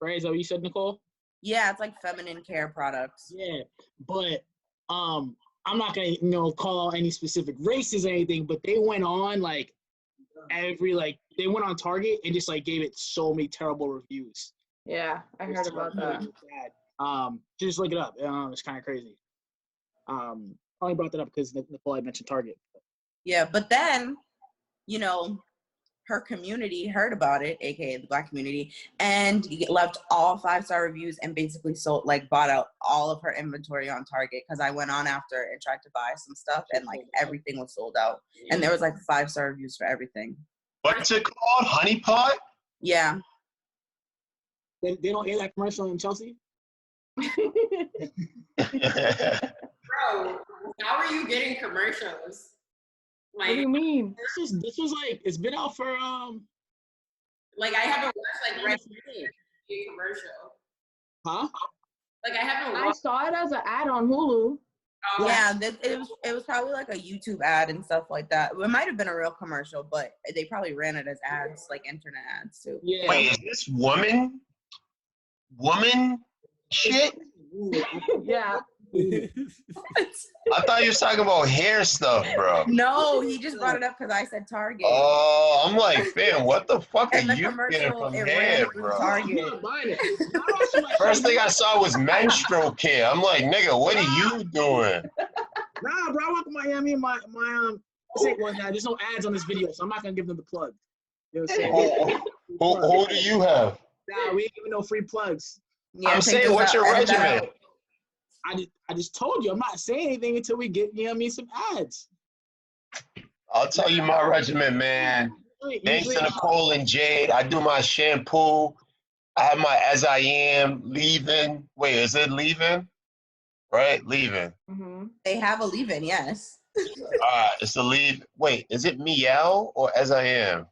right? Is that what you said, Nicole? Yeah, it's like feminine care products. Yeah, but I'm not gonna, you know, call out any specific races or anything, but they went on like they went on Target and just like gave it so many terrible reviews. Yeah, I heard about that. Just look it up. It's kind of crazy. Probably brought that up because Nicole had mentioned Target. Yeah, but then, you know, her community heard about it, aka the Black community, and left all 5-star reviews and basically bought out all of her inventory on Target because I went on after and tried to buy some stuff and like everything was sold out. And there was like 5-star reviews for everything. What's it called? Honey pot? Yeah. They don't air that commercial in Chelsea? Bro, how are you getting commercials? Like, what do you mean? This was like, it's been out for like I haven't watched like Red commercial. Huh? Like I haven't watched. I saw it as an ad on Hulu. Yeah, it was probably like a YouTube ad and stuff like that. It might have been a real commercial, but they probably ran it as ads, like internet ads too. Yeah. Wait, is this woman shit? Yeah. I thought you was talking about hair stuff, bro. No, he just brought it up because I said Target. Oh, I'm like, fam, what the fuck are And the you getting commercial, from it hair, ran through bro? Target. First thing I saw was menstrual care. I'm like, nigga, what are you doing? Nah, bro, I went to Miami. This ain't one. There's no ads on this video, so I'm not gonna give them the plug. You know what I'm saying? Who do you have? Nah, we ain't giving no free plugs. Yeah, I'm saying, what's your regimen? I just told you, I'm not saying anything until we get, some ads. I'll tell you my regimen, man. Thanks to Nicole and Jade. I do my shampoo. I have my As I Am, leave-in. Wait, is it leave-in? Right? Leave-in. Mm-hmm. They have a leave-in, yes. It's the leave. Wait, is it Miel or As I Am?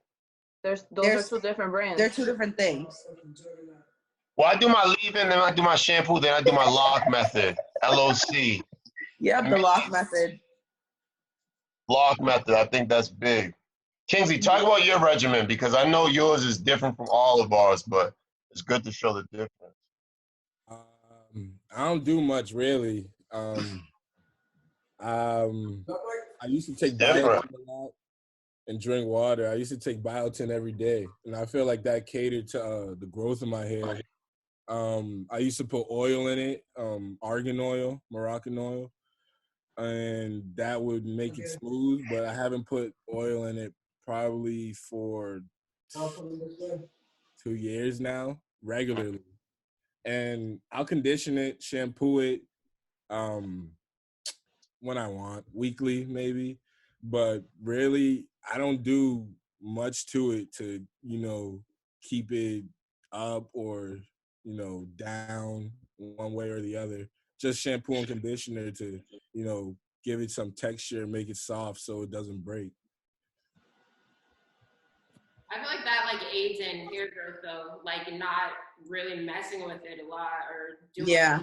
Those are two different brands. They're two different things. Well, I do my leave-in, then I do my shampoo, then I do my lock method. LOC. Yep, the lock method. Lock method. I think that's big. Kingsley, talk about your regimen because I know yours is different from all of ours, but it's good to show the difference. I don't do much really. I used to take biotin a lot and drink water. I used to take biotin every day, and I feel like that catered to the growth of my hair. I used to put oil in it, argan oil, Moroccan oil, and that would make it smooth, but I haven't put oil in it probably for 2 years now, regularly. And I'll condition it, shampoo it when I want, weekly maybe. But really, I don't do much to it to, keep it up or, down one way or the other. Just shampoo and conditioner to, give it some texture, make it soft so it doesn't break. I feel like that aids in hair growth though, not really messing with it a lot or doing. Yeah,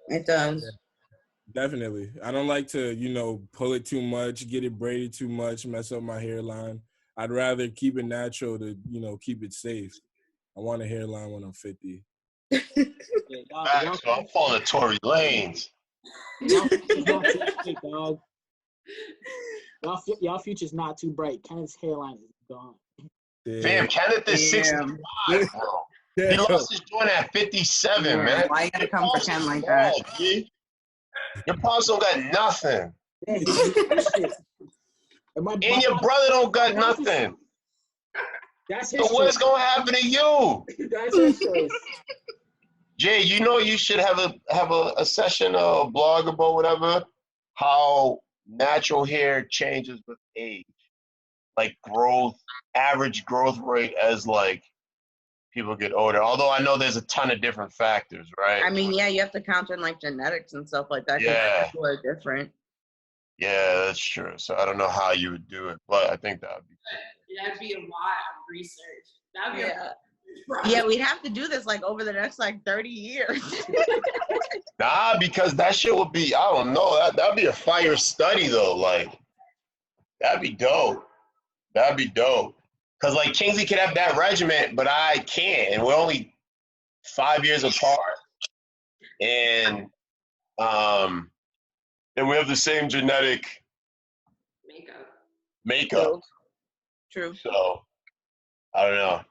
it does. Definitely. I don't like to, pull it too much, get it braided too much, mess up my hairline. I'd rather keep it natural to, keep it safe. I want a hairline when I'm 50. So I'm following Tory Lanez. Y'all future's not too bright. Kenneth's hairline is gone. Damn, Kenneth is 65, bro. He lost his joint at 57, man. Why you gotta come for Ken like that? Your pops don't got nothing. And your brother don't got nothing. That's so what's gonna happen to you? That's his choice. Jay, you should have a session or a blog about whatever, how natural hair changes with age. Like average growth rate as people get older. Although I know there's a ton of different factors, right? I mean, yeah, you have to count in genetics and stuff like that. Yeah. People are different. Yeah, that's true. So I don't know how you would do it, but I think that would be cool. That'd be a lot of research. That'd be yeah, we'd have to do this over the next 30 years. Nah, because that shit would be, I don't know, that'd be a fire study though. That'd be dope. That'd be dope. Because Kingsley could have that regiment, but I can't. And we're only 5 years apart. And we have the same genetic makeup. True. So I don't know.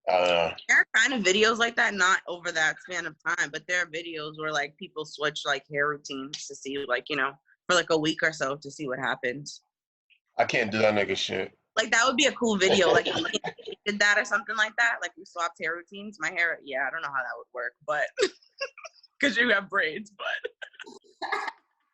I don't know. There are kind of videos like that, not over that span of time, but there are videos where people switch hair routines to see for a week or so to see what happens. I can't do that nigga shit. That would be a cool video. If he did that or something like that. We swapped hair routines. My hair, yeah, I don't know how that would work, but because you have braids, but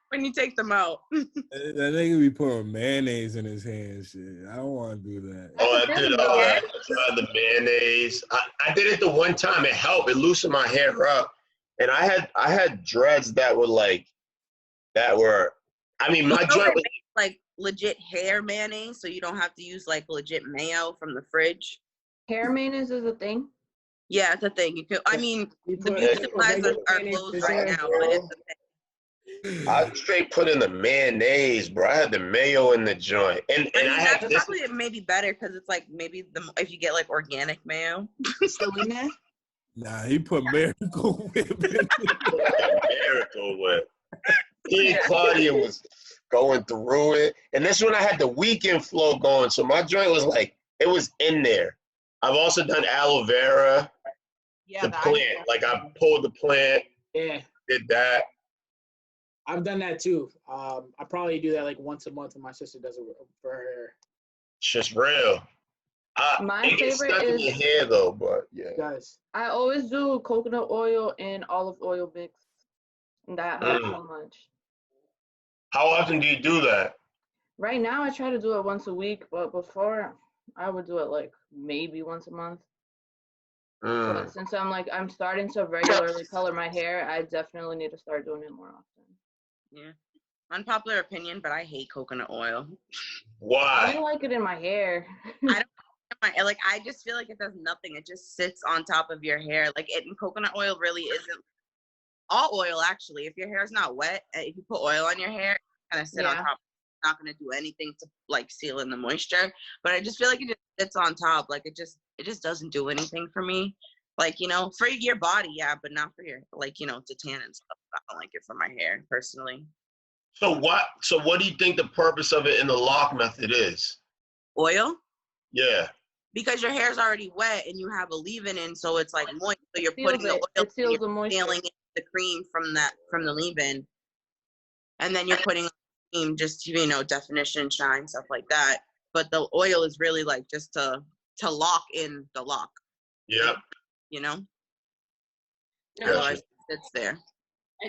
when you take them out. That nigga be putting mayonnaise in his hands. Shit, I don't want to do that. Oh, I did I tried the mayonnaise. I did it the one time. It helped. It loosened my hair up, and I had dreads that were I mean, my dread was legit hair mayonnaise, so you don't have to use legit mayo from the fridge. Hair mayonnaise is a thing? Yeah, it's a thing. You can. I mean, the beauty supplies are closed right now, but it's a thing. I straight put in the mayonnaise, bro. I had the mayo in the joint, and I had that's probably maybe better because it's maybe if you get organic mayo. Still in there? Nah, he put Miracle Whip in it. Miracle Whip. Me and Claudia was going through it. And this one I had the weekend flow going. So my joint was like, it was in there. I've also done aloe vera, the plant. Like I pulled the plant, did that. I've done that too. I probably do that like once a month when my sister does it for her hair. It's just real. My favorite is in your hair though, but yeah. Guys, I always do coconut oil and olive oil mix. And that helps so much. How often do you do that? Right now, I try to do it once a week, but before I would do it like maybe once a month. But since I'm starting to regularly color my hair, I definitely need to start doing it more often. Yeah. Unpopular opinion, but I hate coconut oil. Why? I don't like it in my hair. I just feel like it does nothing. It just sits on top of your hair. Like coconut oil really isn't all oil actually. If your hair is not wet, if you put oil on your hair, it kind of sit on top. It's not going to do anything to like seal in the moisture. But I just feel like it just sits on top. Like it just doesn't do anything for me. Like, you know, for your body, yeah, but not for your to tan and stuff. I don't like it for my hair personally. So what do you think the purpose of it in the lock method is? Oil? Yeah. Because your hair's already wet and you have a leave-in in, so it's like moist. So you're putting the oil, it seals the moisture. Sealing the cream from the leave-in, and then you're putting cream just to, definition, shine, stuff like that. But the oil is really like just to lock in the lock. Yeah. Otherwise it's there.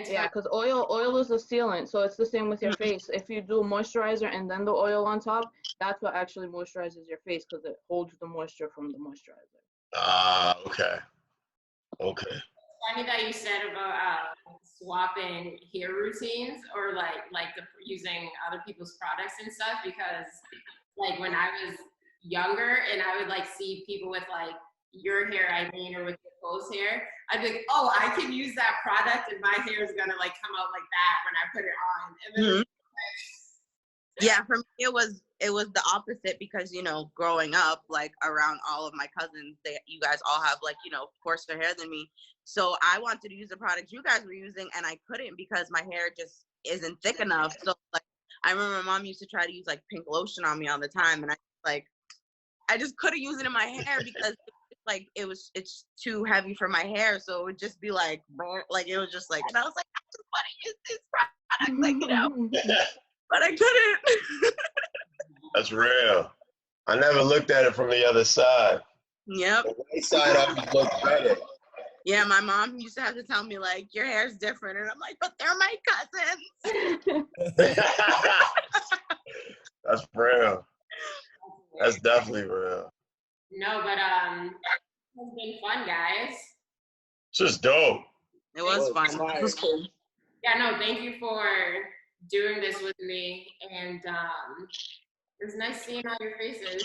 Yeah, because oil is a sealant, so it's the same with your face. If you do moisturizer and then the oil on top, that's what actually moisturizes your face because it holds the moisture from the moisturizer. Okay. Funny that you said about swapping hair routines or using other people's products and stuff, because like when I was younger and I would see people with your hair, or with your close hair, I'd be like, oh, I can use that product and my hair is gonna come out like that when I put it on. And then yeah, for me it was the opposite because growing up around all of my cousins, you guys all have coarser hair than me, so I wanted to use the products you guys were using and I couldn't because my hair just isn't thick enough. So I remember my mom used to try to use pink lotion on me all the time, and I just couldn't use it in my hair because it's too heavy for my hair, so it would just be it was just and I was like, I just want to use this product, but I couldn't. That's real. I never looked at it from the other side. Yep. The right side always looks better. Yeah, my mom used to have to tell me your hair's different, and I'm like, but they're my cousins. That's real. That's definitely real. No, but it's been fun, guys. It's just dope. It was fun. It was cool. Yeah, no, thank you for doing this with me, and it was nice seeing all your faces.